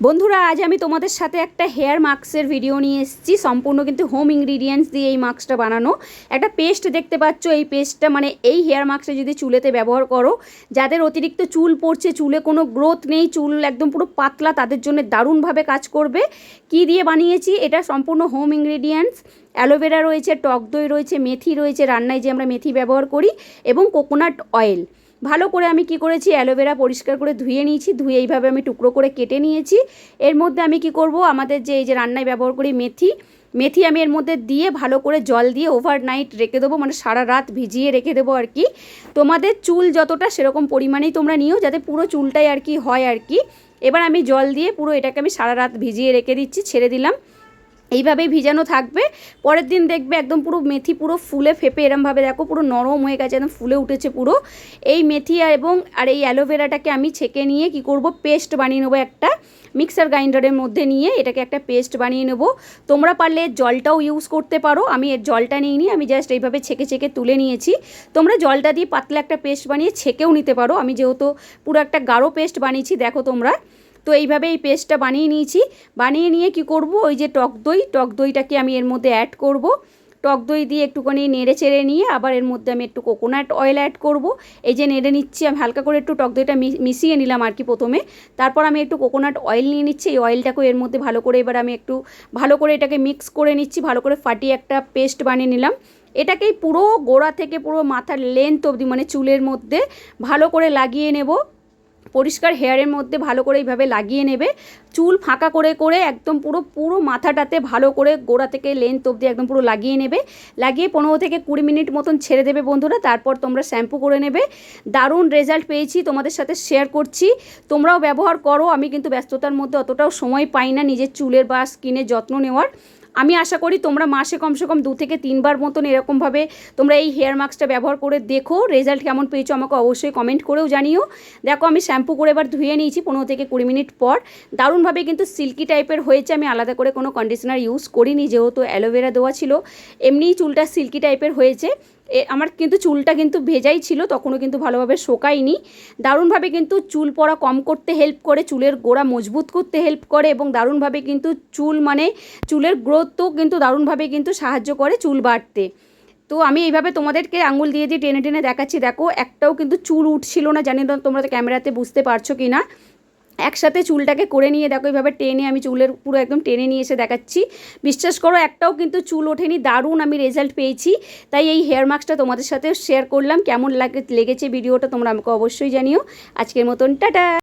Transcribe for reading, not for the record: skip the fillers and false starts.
বন্ধুরা আজ আমি তোমাদের সাথে একটা হেয়ার মাস্কের ভিডিও নিয়ে এসেছি। সম্পূর্ণ কিন্তু হোম ইনগ্রিডিয়েন্টস দিয়ে এই মাস্কটা বানানো। একটা পেস্ট দেখতে পাচ্ছ, এই পেস্টটা মানে এই হেয়ার মাস্কটা যদি চুলেতে ব্যবহার করো, যাদের অতিরিক্ত চুল পড়ছে, চুলে কোনো গ্রোথ নেই, চুল একদম পুরো পাতলা, তাদের জন্য দারুণভাবে কাজ করবে। কি দিয়ে বানিয়েছি? এটা সম্পূর্ণ হোম ইনগ্রিডিয়েন্টস। অ্যালোভেরা রয়েছে, টক দই রয়েছে, মেথি রয়েছে, রান্নায় যে আমরা মেথি ব্যবহার করি, এবং কোকোনাট অয়েল। ভালো করে আমি কি করেছি, অ্যালোভেরা পরিষ্কার করে ধুয়ে নিয়েছি, ধুয়ে এইভাবে আমি টুকরো করে কেটে নিয়েছি। এর মধ্যে আমি কি করব, আমাদের যে এই যে রান্নায় ব্যবহার করি মেথি আমি এর মধ্যে দিয়ে ভালো করে জল দিয়ে ওভারনাইট রেখে দেবো, মানে সারা রাত ভিজিয়ে রেখে দেবো আর কি। তোমাদের চুল যতটা সেরকম পরিমাণেই তোমরা নিও, যাতে পুরো চুলটাই আর কি হয় আর কি। এবার আমি জল দিয়ে পুরো এটাকে আমি সারা রাত ভিজিয়ে রেখে দিচ্ছি, ছেড়ে দিলাম। এইভাবেই ভিজানো থাকবে। পরের দিন দেখবে একদম পুরো মেথি পুরো ফুলে ফেপে এরমভাবে দেখো পুরো নরম হয়ে গেছে, একদম ফুলে উঠেছে পুরো। এই মেথি আর এই অ্যালোভেরাটাকে আমি ছেঁকে নিয়ে কি করব, পেস্ট বানিয়ে নেবো। একটা মিক্সার গ্রাইন্ডারের মধ্যে নিয়ে এটাকে একটা পেস্ট বানিয়ে নেব। তোমরা পারলে জলটাও ইউজ করতে পারো, আমি এর জলটা নিইনি, আমি জাস্ট এইভাবে ছেঁকে তুলে নিয়েছি। তোমরা জলটা দিয়ে পাতলা একটা পেস্ট বানিয়ে ছেঁকেও নিতে পারো। আমি যেহেতু পুরো একটা গাঢ় পেস্ট বানিয়েছি, দেখো তোমরা। তো এইভাবে এই পেস্টটা বানিয়ে নিয়েছি। বানিয়ে নিয়ে কি করব, ওই যে টক দইটাকে আমি এর মধ্যে অ্যাড করব। টক দই দিয়ে একটুখানি নেড়ে চেড়ে নিয়ে আবার এর মধ্যে আমি একটু কোকোনাট অয়েল অ্যাড করব। এই যে নেড়ে নিচ্ছি, আমি হালকা করে একটু টক দইটা মিশিয়ে নিলাম আর কি প্রথমে। তারপর আমি একটু কোকোনাট অয়েল নিয়ে নিচ্ছি। এই অয়েলটাকে এর মধ্যে ভালো করে এবার আমি একটু ভালো করে এটাকে মিক্স করে নিচ্ছি, ভালো করে ফাটিয়ে একটা পেস্ট বানিয়ে নিলাম। এটাকেই পুরো গোড়া থেকে পুরো মাথার লেন্থ অবধি, মানে চুলের মধ্যে ভালো করে লাগিয়ে নেব। পরিষ্কার হেয়ারের মধ্যে ভালো করে এইভাবে লাগিয়ে নেবে। চুল ফাঁকা করে করে একদম পুরো মাথাটাতে ভালো করে গোড়া থেকে লেন্থ অবধি একদম পুরো লাগিয়ে নেবে। লাগিয়ে 15 থেকে 20 মিনিট মতন ছেড়ে দেবে বন্ধুরা। তারপর তোমরা শ্যাম্পু করে নেবে। দারুণ রেজাল্ট পেয়েছি, তোমাদের সাথে শেয়ার করছি। তোমরাও ব্যবহার করো। আমি কিন্তু ব্যস্ততার মধ্যে অতটাও সময় পাই না নিজের চুলের বা স্কিনের যত্ন নেওয়ার। আমি আশা করি তোমরা মাসে কমসে কম 2 থেকে 3 বার মতন এরকমভাবে তোমরা এই হেয়ার মাস্কটা ব্যবহার করে দেখো। রেজাল্ট কেমন পেয়েছো আমাকে অবশ্যই কমেন্ট করেও জানিও। দেখো আমি শ্যাম্পু করে এবার ধুয়ে নিয়েছি 15 থেকে 20 মিনিট পর। দারুণভাবে কিন্তু সিল্কি টাইপের হয়েছে। আমি আলাদা করে কোনো কন্ডিশনার ইউজ করিনি, যেহেতু অ্যালোভেরা দেওয়া ছিল। এমনিই চুলটা সিল্কি টাইপের হয়েছে। আমার কিন্তু চুলটা কিন্তু ভেজাই ছিল, তখনও কিন্তু ভালোভাবে শোকায়নি। দারুণভাবে কিন্তু চুল পড়া কম করতে হেল্প করে, চুলের গোড়া মজবুত করতে হেল্প করে, এবং দারুণভাবে কিন্তু চুলের গ্রোথও কিন্তু দারুণভাবে কিন্তু সাহায্য করে চুল বাড়তে। তো আমি এইভাবে তোমাদেরকে আঙুল দিয়ে টেনে টেনে দেখাচ্ছি। দেখো একটাও কিন্তু চুল উঠছিল না, জানি না তোমরা ক্যামেরাতে বুঝতে পারছো কি না। একসাথে চুলটাকে করে নিয়ে দেখো এইভাবে টেনে আমি চুলের পুরো একদম টেনে নিয়ে এসে দেখাচ্ছি। বিশ্বাস করো একটাও কিন্তু চুল ওঠেনি। দারুণ আমি রেজাল্ট পেয়েছি। তাই এই হেয়ার মাস্কটা তোমাদের সাথে শেয়ার করলাম। কেমন লেগেছে ভিডিওটা তোমরা আমাকে অবশ্যই জানিও। আজকের মতন টাটা।